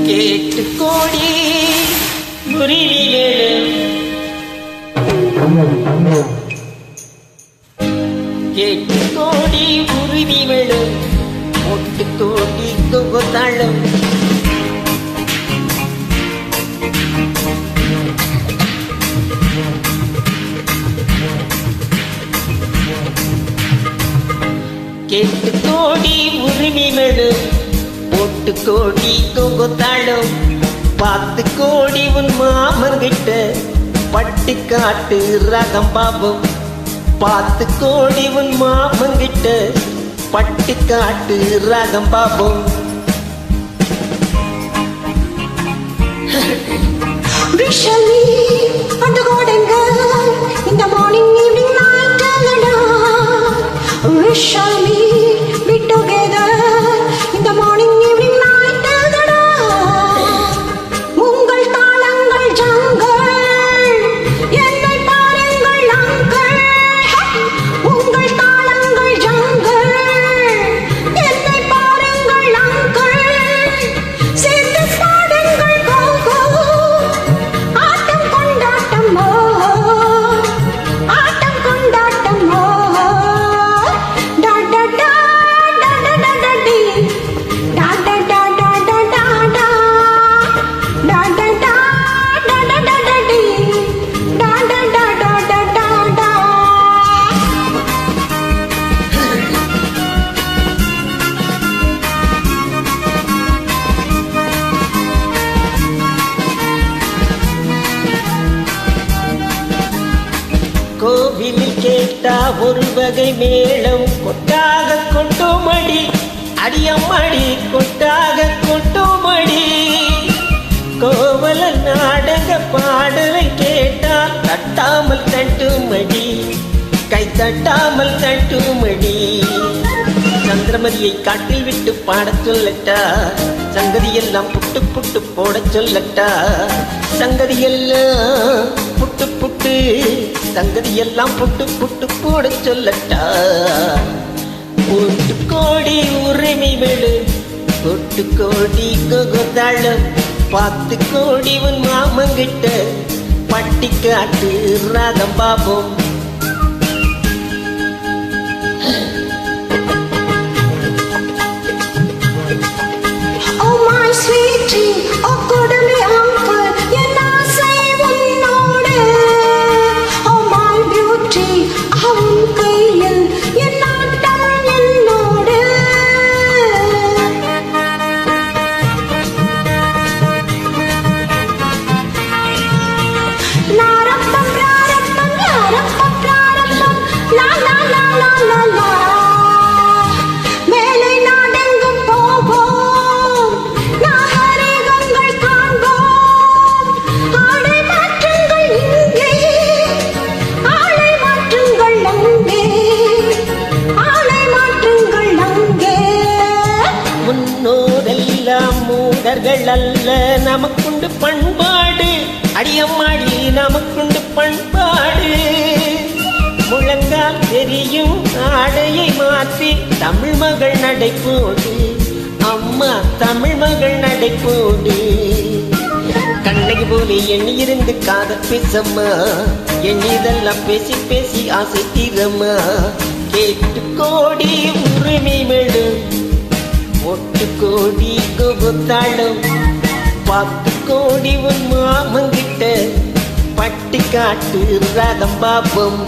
கேட்டு கோடி முறிவி கேட்டு கோடி உருவி விழும் ஒட்டு கோடி தொகுத்தாளும் கேட்டு கோடி உருவி விழும் ஒட்டு கோடி தொகுத்தாளும் 10 கோடி உன் மாமங்கிட்ட பட்டி காட்டு ரகம் பாபம் 10 கோடி உன் மாமங்கிட்ட பட்டி காட்டு ரகம் பாபம் Vishali and the golden girl in the morning, evening, night, alada. Vishali be together in the morning, evening, night, alada. Mungal talangal jangal, ennai paarengal uncle. Mungal talangal jangal, ennai paarengal uncle. சேர்த்து பாடுங்கள் cocoa ஆட்டம் கொண்டாட்டமோ ஆட்டம் கொண்டாட்டமோ டா டா டா டா டா டா டா D டா டா டா டா டா டா டா டா டா டா டா டா டா டா டி டா டா டா டா டா டா டா கோவிலில் கேட்டா ஒரு வகை மேளம் கொட்டாக கொட்டோமடி அடியம்மடி கொட்டாக கொட்டோமடி கோவல நாடக பாடலை கேட்டால் தட்டாமல் தட்டுமடி கை தட்டாமல் தட்டுமடி சந்திரமதியை காட்டில் விட்டு பாடச் சொல்லட்டா சங்கதியெல்லாம் புட்டு புட்டு போடச் சொல்லட்டா சங்கதியெல்லாம் புட்டு புட்டு சங்கதியெல்லாம் புட்டு புட்டு போடச் சொல்லட்டா ஒட்டு கோடி உரிமை விழு ஒட்டு கோடி கொகுதாளும் 10 கோடி உன் மாமங்கிட்ட பட்டி காட்டு ராகம் பாபம் Oh my sweetie, oh கொடுமை uncle, என் ஆசை உன்னோடு. Oh my beauty, உன் கையில் என் ஆட்டம் என்னோடு. நாரப்பம் ராரப்பம் ராரப்பம் ராரப்பம் லா லா லா லா லா லா மேலை நாடெங்கும் போவோம் நாகரிகங்கள் காண்போம் ஆடை மாற்றுங்கள் இங்கே ஆளை மாற்றுங்கள் அங்கே ஆளை மாற்றுங்கள் அங்கே முன்னோரெல்லாம் மூடர்கள் அல்ல நமக்குண்டு பண்பாடு அடியம்மாடி நமக்குண்டு பண்பாடு முழங்கால் தெரியும் ஆடையை மாற்றி தமிழ் மகள் நடைபோடு அம்மா தமிழ் மகள் நடைபோடு கண்ணகி போல எண்ணியிருந்து காதல் பேசம்மா எண்ணிதெல்லாம் பேசி பேசி ஆசை தீரம்மா கேட்டு கோடி உரிமை மெடு ஒட்டு கோடி கொகுத்தாளும் 10 கோடி உன் மாமங்கிட்ட பட்டி காட்டு ரகம் பாபம்